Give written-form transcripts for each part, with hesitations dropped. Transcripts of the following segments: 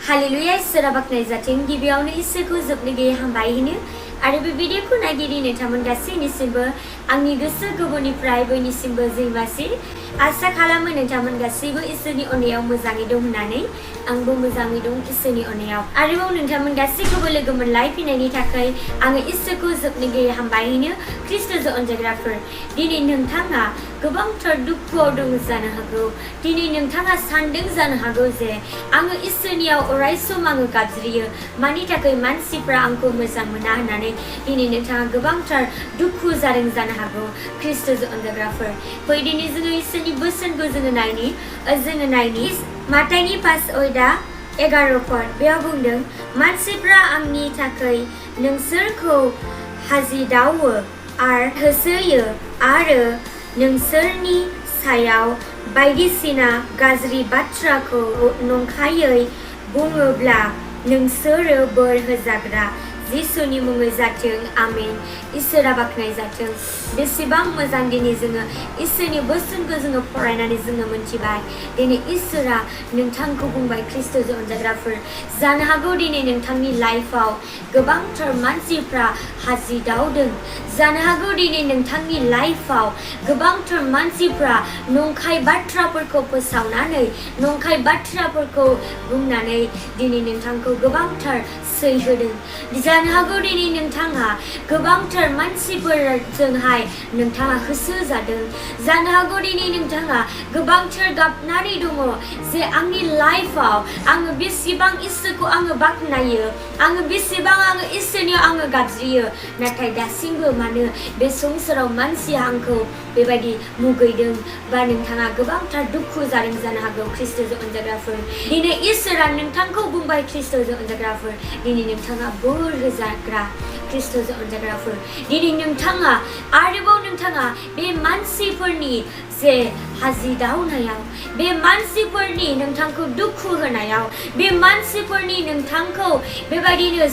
hallelujah इसोरा बाखनाय जाथों गिबियावनो इसोरखौ जोबनो गैयै हामबाय होनो आरो बे भिडिअखौ नागिरि नोंथांमोन गासैनिसिमबो आंनि गोसो गोरबोनिफ्राय बयनिसिमबो जैमासि आसा खालामो नोंथांमोन गासैबो इसोरनि अननायाव मोजाङै दं होननानै आंबो मोजाङै दं इसोरनि अननायाव आरोबाव नोंथांमोन गासैखौबो लोगो मोनलायफिननायनि थाखाय आङो इसोरखौ जोबनो गैयै हामबाय होनो ख्रिस्ट'जों अनजाग्राफोर दिनै नोंथाङा गोबांथार दुखुआव दं जानो हागौ दिनै नोंथाङा सानदों जानो हागौ जे आङो इसोरनियाव अरायसम आङो गाबज्रियो मानि थाखाय मानसिफ्रा आंखौ मोजां मोना होननानै दिनै नोंथाङा गोबांथार दुखु जादों जानो हागौ ख्रिस्ट'जों अनजाग्राफोर फै दिनै जोङो इसोरनि बोसोनखौ जोङो नायनि माथाइनि 5:11 बेयाव बुंदों मानसिफ्रा आंनि थाखाय नोंसोरखौ हाजिदावो आरो होसोयो आरो नोंसोरनि सायाव बायदिसिना गाज्रि बाथ्राखौ नंखायै बुङोब्ला नोंसोरो बोर होजाग्रा जिसुनि मुङै जाथों आमेन इसोरा बाखनाय जाथों बेसेबां मोजां दिनै जोङो इसोरनि बोसोनखौ जोङो फरायनानै जोङो मोनथिबाय दिनै इसोरा नोंथांखौ बुंबाय ख्रिस्ट'जों अनजाग्राफोर जानो हागौ दिनै नोंथांनि लाइफआव गोबांथार मानसिफ्रा हाजिदावदों जानो हागौ दिनै नोंथांनि लाइफआव गोबांथार मानसिफ्रा नंखाय बाथ्राफोरखौ फोसावनानै नंखाय बाथ्राफोरखौ बुंनानै दिनै नोंथांखौ गोबांथार सैहोदों जानो हागौ दिनै नोंथाङा गोबांथार मानसिफोरजोंहाय नोंथाङा होसोजादों जानो हागौ दिनै नोंथाङा गोबांथार गाबनानै दङ जे आंनि लाइफआव आङो बेसेबां इसोरखौ आङो बाख्नायो आङो बेसेबां आङो इसोरनियाव आङो गाबज्रियो नाथाय दासिमबो मानो बे संसाराव मानसिया आंखौ बेबायदि मुगैदों बा नोंथाङा गोबांथार दुखु जादों जानो हागौ ख्रिस्ट'जों अनजाग्राफोर दिनै इसोरा नोंथांखौ बुंबाय ख्रिस्ट'जों अनजाग्राफोर दिनै नोंथाङा बोर होजाग्रा ख्रिस्ट'जों अनजाग्राफोर दिनै नोंथाङा आरोबाव नोंथाङा बे मानसिफोरनि जे हाजिदावनायाव बे मानसिफोरनि नोंथांखौ दुखु होनायाव बे मानसिफोरनि नोंथांखौ बेबायदिनो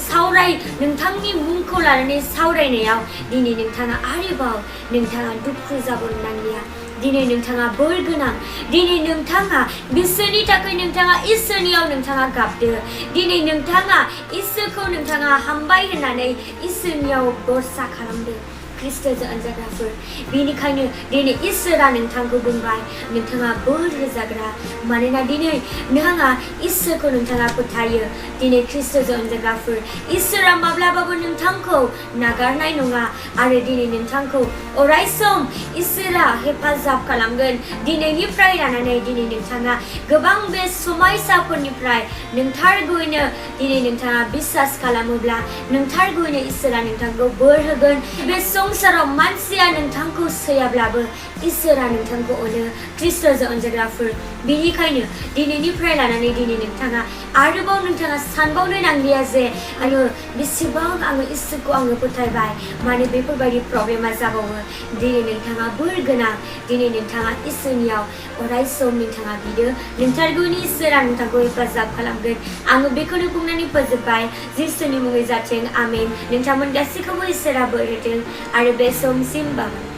नोंथांनि मुंखौ लानानै सावरायनायाव दिनै नोंथाङा आरोबाव नोंथाङा दुखु जाबोनो नांलिया दिनै नोंथाङा बोर गोनां दिनै नोंथाङा बिसोरनि थाखाय नोंथाङा इसोरनियाव नोंथाङा गाबदो दिनै नोंथाङा इसोरखौ नोंथाङा हामबाय होननानै इसोरनियाव भरसा खालामदो ख्रिस्ट'जों अनजाग्राफोर बेनिखायनो दिनै इसोरा नोंथांखौ बुंबाय नोंथाङा बोर होजाग्रा मानोना दिनै नोंथाङा इसोरखौ नोंथाङा फोथायो दिनै ख्रिस्ट'जों अनजाग्राफोर इसोरा माब्लाबाबो नोंथांखौ नागारनाय नङा आरो दिनै नोंथांखौ अरायसम इसोरा हेफाजाब खालामगोन दिनैनिफ्राय लानानै दिनै नोंथाङा गोबां बे समयसाफोरनिफ्राय नोंथारगौयैनो दिनै नोंथाङा बिसास खालामोब्ला नोंथारगौयैनो इसोरा नोंथांखौ बोर होगोन बे संसाराव मानसिया नोंथांखौ सैयाब्लाबो इसोरा नोंथांखौ अनो ख्रिस्ट'जों अनजाग्राफोर बेनिखायनो दिनैनिफ्राय लानानै दिनै नोंथाङा आरोबाव नोंथाङा सानबावनो नांलिया जे आङो बेसेबां आङो इसोरखौ आङो फोथायबाय मानो बेफोरबायदि प्रब्लेमा जाबावो दिनै नोंथाङा बोर गोनां दिनै नोंथाङा इसोरनियाव अरायसम नोंथाङा बिदो नोंथारगौनि इसोरा नोंथांखौ हेफाजाब खालामगोन आङो बेखौनो बुंनानै फोजोबबाय जिसुनि मुङै जाथों आमेन नोंथांमोन गासैखौबो इसोरा बोर होथों आरो बे समसिम बाबा